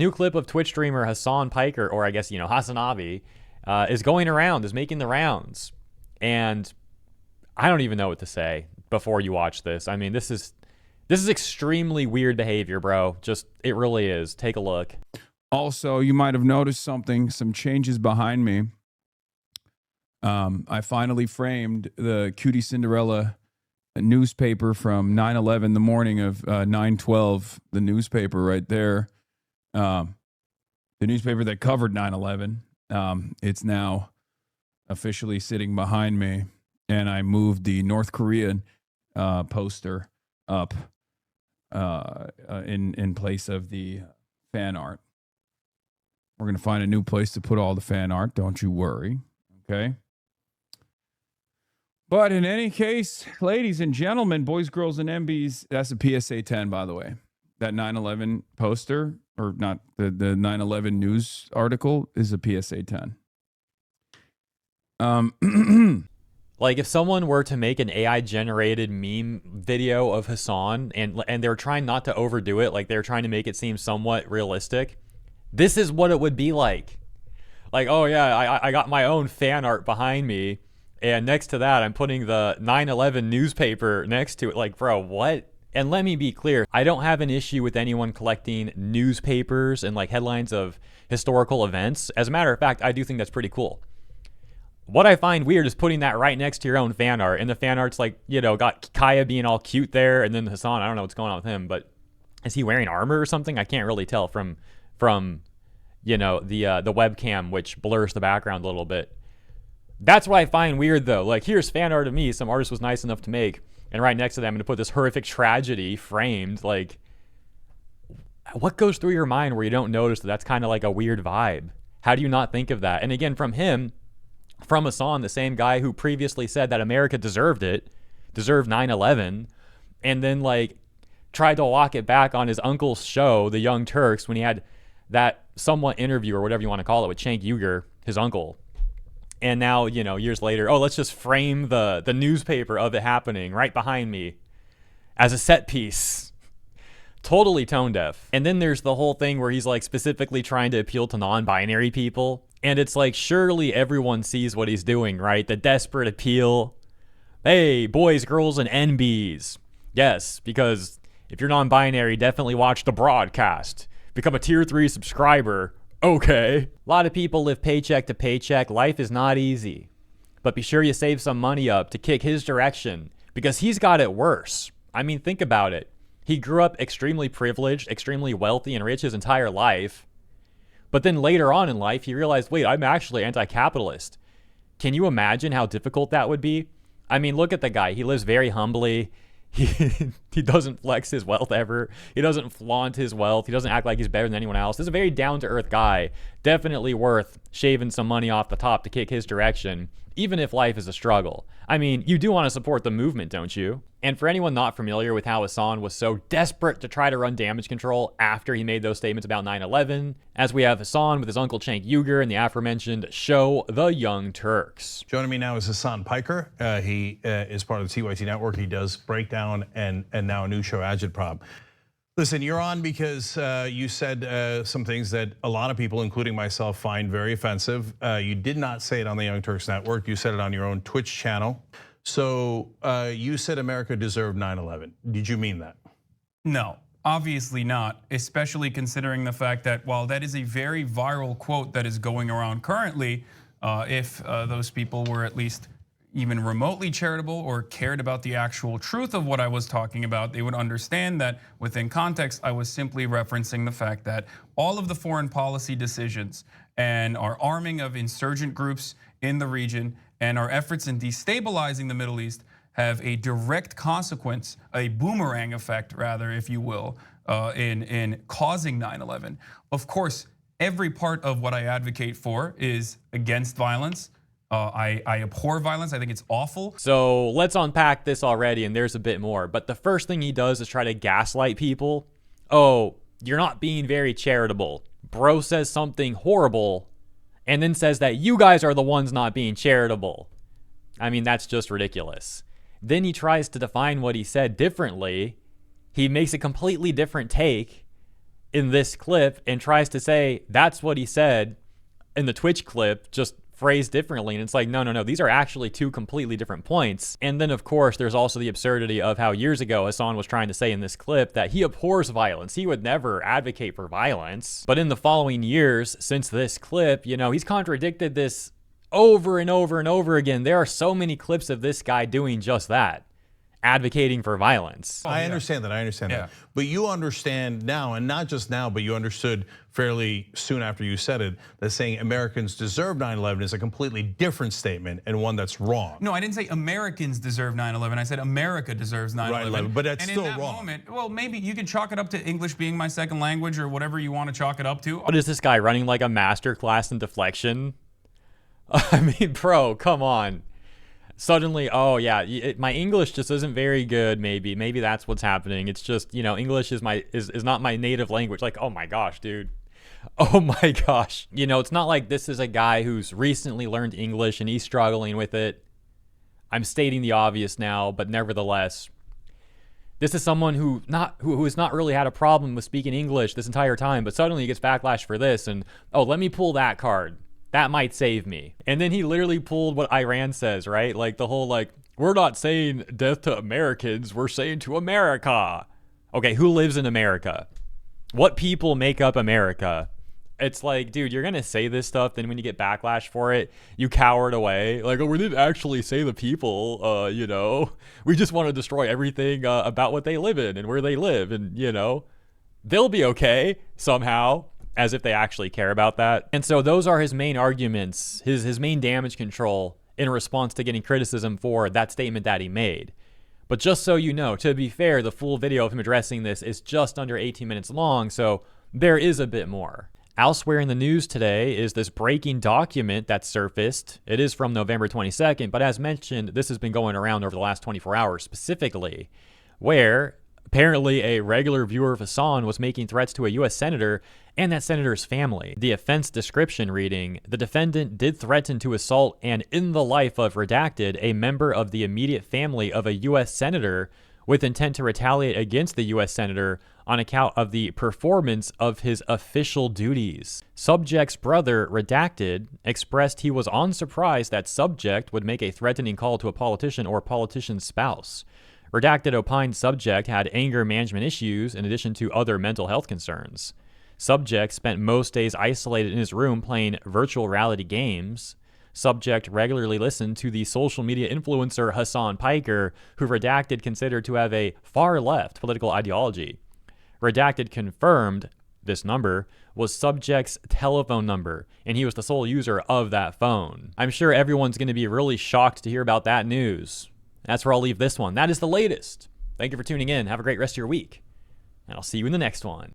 New clip of Twitch streamer Hasan Piker, or I guess, Hasanavi, is going around, is making the rounds. And I don't even know what to say before you watch this. I mean, this is extremely weird behavior, bro. Just, it really is. Take a look. Also, you might have noticed some changes behind me. I finally framed the Cutie Cinderella newspaper from 9/11, the morning of 9/12, the newspaper right there. The newspaper that covered 9/11. It's now officially sitting behind me, and I moved the North Korean poster up in place of the fan art. We're going to find a new place to put all the fan art. Don't you worry. Okay. But in any case, ladies and gentlemen, boys, girls, and MBs, that's a PSA 10, by the way. That 9/11 poster, or not, the 9/11 news article is a PSA 10. Like, if someone were to make an AI-generated meme video of Hasan, and they're trying not to overdo it, like they're trying to make it seem somewhat realistic, this is what it would be like. Like, oh yeah, I got my own fan art behind me, and next to that, I'm putting the 9/11 newspaper next to it. Like, bro, what? And let me be clear, I don't have an issue with anyone collecting newspapers and like headlines of historical events. As a matter of fact, I do think that's pretty cool. What I find weird is putting that right next to your own fan art, and the fan art's like, got Kaya being all cute there, and then Hasan, I don't know what's going on with him, but is he wearing armor or something? I can't really tell from the webcam, which blurs the background a little bit. That's what I find weird, though. Like, here's fan art of me some artist was nice enough to make, and right next to them, I'm going to put this horrific tragedy framed. Like, what goes through your mind where you don't notice that that's kind of like a weird vibe? How do you not think of that? And again, from Hasan, the same guy who previously said that America deserved 9/11, and then like tried to walk it back on his uncle's show, The Young Turks, when he had that somewhat interview or whatever you want to call it with Cenk Uygur, his uncle. And now, years later, let's just frame the newspaper of it happening right behind me as a set piece. Totally tone deaf. And then there's the whole thing where he's like specifically trying to appeal to non-binary people. And it's like, surely everyone sees what he's doing, right? The desperate appeal. Hey, boys, girls, and NBs. Yes, because if you're non-binary, definitely watch the broadcast. Become a tier 3 subscriber. Okay. A lot of people live paycheck to paycheck. Life is not easy. But be sure you save some money up to kick his direction, because he's got it worse. I mean, think about it. He grew up extremely privileged, extremely wealthy and rich his entire life. But then later on in life, he realized, wait, I'm actually anti-capitalist. Can you imagine how difficult that would be? I mean, look at the guy. He lives very humbly. He doesn't flex his wealth ever. He doesn't flaunt his wealth. He doesn't act like he's better than anyone else. This is a very down-to-earth guy. Definitely worth shaving some money off the top to kick his direction, even if life is a struggle. I mean, you do want to support the movement, don't you? And for anyone not familiar with how Hasan was so desperate to try to run damage control after he made those statements about 9/11, as we have Hasan with his uncle Cenk Uygur and the aforementioned show The Young Turks. Joining me now is Hasan Piker. He is part of the TYT network. He does breakdown and now a new show, Agitprop. Listen, you're on because you said some things that a lot of people, including myself, find very offensive. You did not say it on the Young Turks network. You said it on your own Twitch channel. So you said America deserved 9/11. Did you mean that? No, obviously not, especially considering the fact that while that is a very viral quote that is going around currently, if those people were at least even remotely charitable or cared about the actual truth of what I was talking about, they would understand that within context, I was simply referencing the fact that all of the foreign policy decisions and our arming of insurgent groups in the region and our efforts in destabilizing the Middle East have a direct consequence, a boomerang effect rather, if you will, in causing 9/11. Of course, every part of what I advocate for is against violence. I abhor violence. I think it's awful. So let's unpack this already, and there's a bit more. But the first thing he does is try to gaslight people. Oh, you're not being very charitable. Bro says something horrible and then says that you guys are the ones not being charitable. I mean, that's just ridiculous. Then he tries to define what he said differently. He makes a completely different take. in this clip and tries to say that's what he said in the Twitch clip, just phrased differently. And it's like, no, these are actually two completely different points. And then, of course, there's also the absurdity of how years ago Hasan was trying to say in this clip that he abhors violence. He would never advocate for violence. But in the following years since this clip, he's contradicted this over and over and over again. There are so many clips of this guy doing just that, advocating for violence. I understand that. But you understand now, and not just now, but you understood fairly soon after you said it, that saying Americans deserve 9/11 is a completely different statement and one that's wrong. No, I didn't say Americans deserve 9/11. I said America deserves 9/11. Right, but that's and still in that wrong. Moment, well, maybe you can chalk it up to English being my second language or whatever you want to chalk it up to. What is this guy running like a master class in deflection? I mean, bro, come on. Suddenly, oh yeah, my English just isn't very good. Maybe that's what's happening. It's just, English is not my native language. Like, oh my gosh, dude. Oh my gosh. It's not like this is a guy who's recently learned English and he's struggling with it. I'm stating the obvious now, but nevertheless, this is someone who has not really had a problem with speaking English this entire time, but suddenly he gets backlash for this and, oh, let me pull that card. That might save me. And then he literally pulled what Iran says, right? Like the whole we're not saying death to Americans, we're saying to America. Okay, who lives in America? What people make up America? It's like, dude, you're gonna say this stuff, then when you get backlash for it, you cowered away. Like, oh, we didn't actually say the people, we just want to destroy everything about what they live in and where they live, and they'll be okay somehow. As if they actually care about that. And so those are his main arguments, his main damage control in response to getting criticism for that statement that he made. But just so you know, to be fair, the full video of him addressing this is just under 18 minutes long, so there is a bit more. Elsewhere in the news today is this breaking document that surfaced. It is from November 22nd, but as mentioned, this has been going around over the last 24 hours specifically, where apparently a regular viewer of Hasan was making threats to a U.S. senator and that senator's family. The offense description reading, the defendant did threaten to assault and in the life of redacted a member of the immediate family of a U.S. senator with intent to retaliate against the U.S. senator on account of the performance of his official duties. Subject's brother, redacted, expressed he was unsurprised that subject would make a threatening call to a politician or politician's spouse. Redacted opined subject had anger management issues in addition to other mental health concerns. Subject spent most days isolated in his room playing virtual reality games. Subject regularly listened to the social media influencer Hasan Piker, who Redacted considered to have a far-left political ideology. Redacted confirmed this number was Subject's telephone number, and he was the sole user of that phone. I'm sure everyone's going to be really shocked to hear about that news. That's where I'll leave this one. That is the latest. Thank you for tuning in. Have a great rest of your week, and I'll see you in the next one.